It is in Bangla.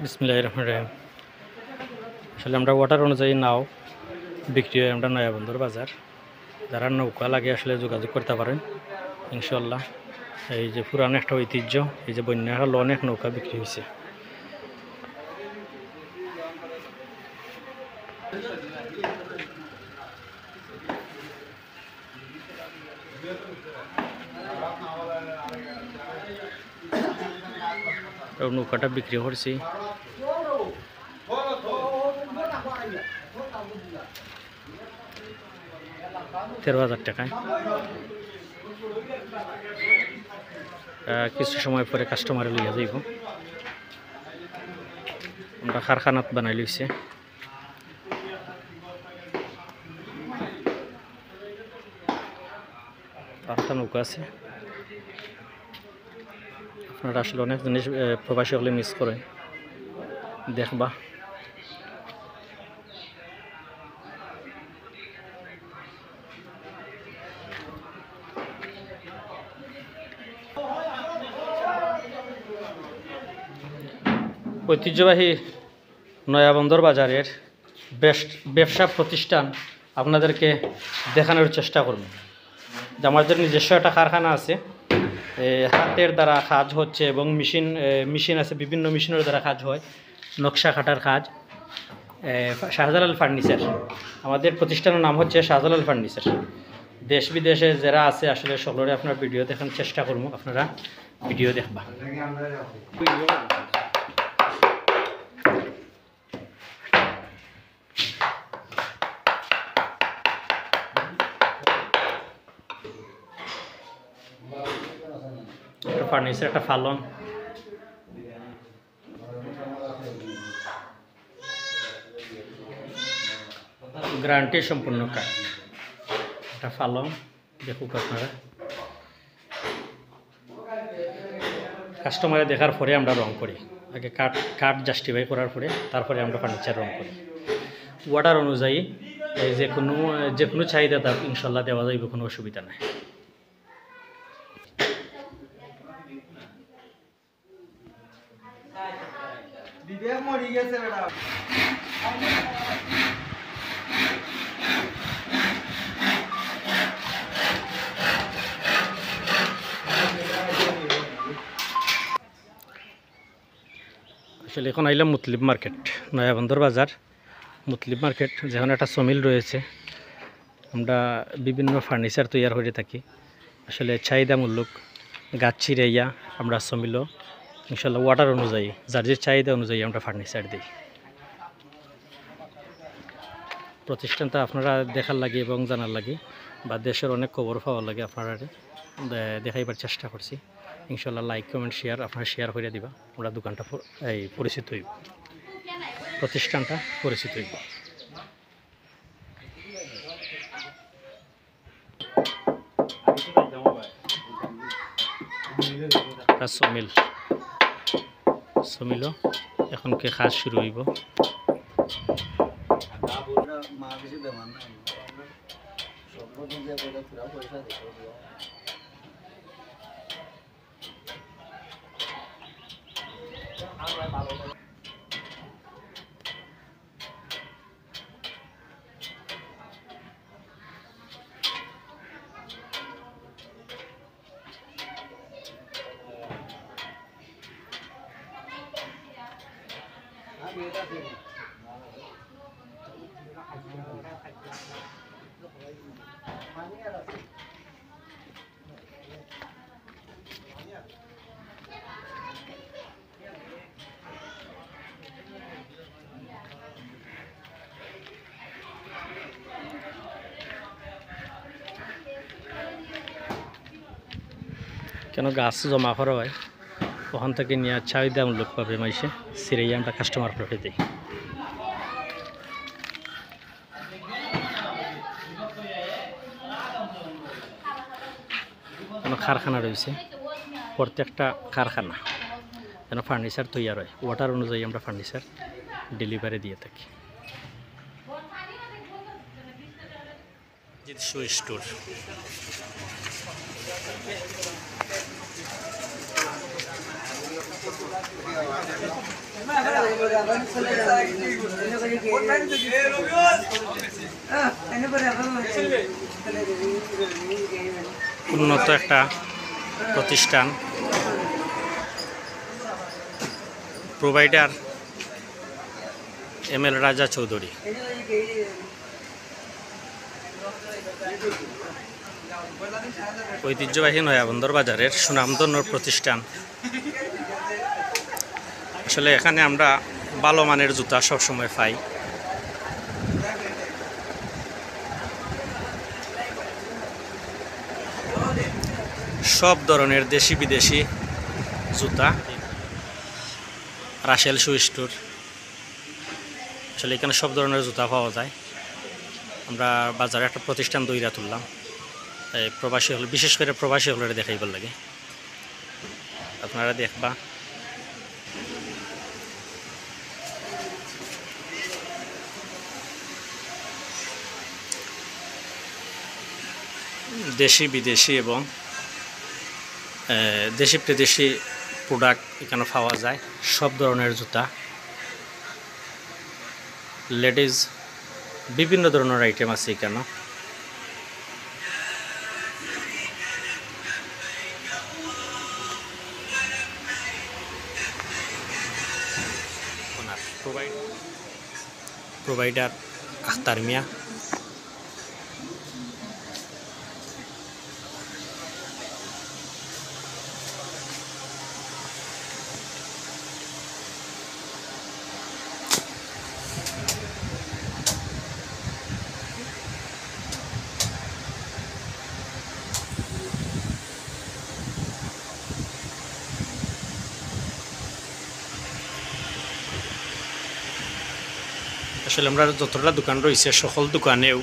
বিসমিল্লাহির রহমানির রহিম। আসলে আমরা ওয়াটার অনুযায়ী নাও বিক্রি হয় আমরা নয়াবন্দর বাজার। যারা নৌকা লাগে আসলে যোগাযোগ করতে পারেন ইনশাল্লাহ। এই যে পুরান একটা ঐতিহ্য, এই যে বন্যা হলো অনেক নৌকা বিক্রি হয়েছে। নৌকাটা বিক্রি করছি 13,000 টাকায়। কিছু সময় পরে কাস্টমারে লইয়া যাইব। আমরা কারখানাত বানাই লইছে। আরেকটা নৌকা আছে। আপনারা আসলে অনেক জিনিস প্রবাসী হলে মিস করেন, দেখবা। ঐতিহ্যবাহী নয়াবন্দর বাজারের ব্যবসা প্রতিষ্ঠান আপনাদেরকে দেখানোর চেষ্টা করব। যে আমাদের নিজস্ব একটা কারখানা আছে, হাতের দ্বারা কাজ হচ্ছে এবং মেশিন আছে, বিভিন্ন মেশিনের দ্বারা কাজ হয়, নকশা কাটার কাজ। শাহজালাল ফার্নিচার, আমাদের প্রতিষ্ঠানের নাম হচ্ছে শাহজালাল ফার্নিচার। দেশ বিদেশে যারা আছে আসলে সকলের আপনার ভিডিও দেখার চেষ্টা করবো, আপনারা ভিডিও দেখবা। একটা ফার্নিচার, একটা ফালন, গ্যারান্টি সম্পূর্ণ কাজ। একটা ফালন দেখুক আপনারা। কাস্টমারে দেখার পরে আমরা রং করি, আগে কাঠ জাস্টিফাই করার পরে তারপরে আমরা ফার্নিচার রং করি। অর্ডার অনুযায়ী যে কোনো চাহিদা তার ইনশাল্লাহ দেওয়া যাইবে, কোনো অসুবিধা নাই। আসলে এখন আইলাম মুতলিব মার্কেট, নয়াবন্দর বাজার মুতলিব মার্কেট, যেখানে একটা সমিল রয়েছে। আমরা বিভিন্ন ফার্নিচার তৈরি করে থাকি। আসলে চাহিদামূলক গাছ ছিঁড়াইয়া আমরা সমিলও ইনশাল্লাহ অর্ডার অনুযায়ী, যার যে চাহিদা অনুযায়ী আমরা ফার্নিচার দিই। প্রতিষ্ঠানটা আপনারা দেখার লাগে এবং জানার লাগে, বা দেশের অনেক খবর পাওয়ার লাগে আপনারা দেখাইবার চেষ্টা করছি। ইনশাল্লাহ লাইক কমেন্ট শেয়ার আপনারা শেয়ার করে দিবা। আমরা দোকানটা পরিচিত হইব, প্রতিষ্ঠানটা পরিচিত হইব। সমিল এখন কে কাজ শুরু হইব। কেন গাছ জমা করা হয়, ওখান থেকে নিয়ে চাহিদামূলক পাবে মাইসে সিরাইয়া আমরা কাস্টমার প্লটে দিই। কোনো কারখানা রয়েছে, প্রত্যেকটা কারখানা যেন ফার্নিচার তৈরি হয়, অর্ডার অনুযায়ী আমরা ফার্নিচার ডেলিভারি দিয়ে থাকি। স্টোর উন্নত একটা প্রতিষ্ঠান, প্রোভাইডার এম এল রাজা চৌধুরী। ঐতিহ্যবাহী নয়াবন্দর বাজারের সুনামধন্য প্রতিষ্ঠান। আসলে এখানে আমরা ভালো মানের জুতা সবসময় পাই। সব ধরনের দেশি বিদেশি জুতা। রাসেল শু স্টোর, আসলে এখানে সব ধরনের জুতা পাওয়া যায়। আমরা বাজারে একটা প্রতিষ্ঠান দইরা তুললাম, প্রবাসী হল, বিশেষ করে প্রবাসী হলের দেখাইবার লাগে। আপনারা দেখবা দেশি বিদেশি এবং দেশি বিদেশি প্রোডাক্ট এখানে পাওয়া যায়। সব ধরনের জুতা, লেডিজ বিভিন্ন ধরনের আইটেম আছে এখানে। প্রোভাইডার আখতার মিয়া। আসলে আমরা যতটা দোকান রয়েছে সকল দোকানেও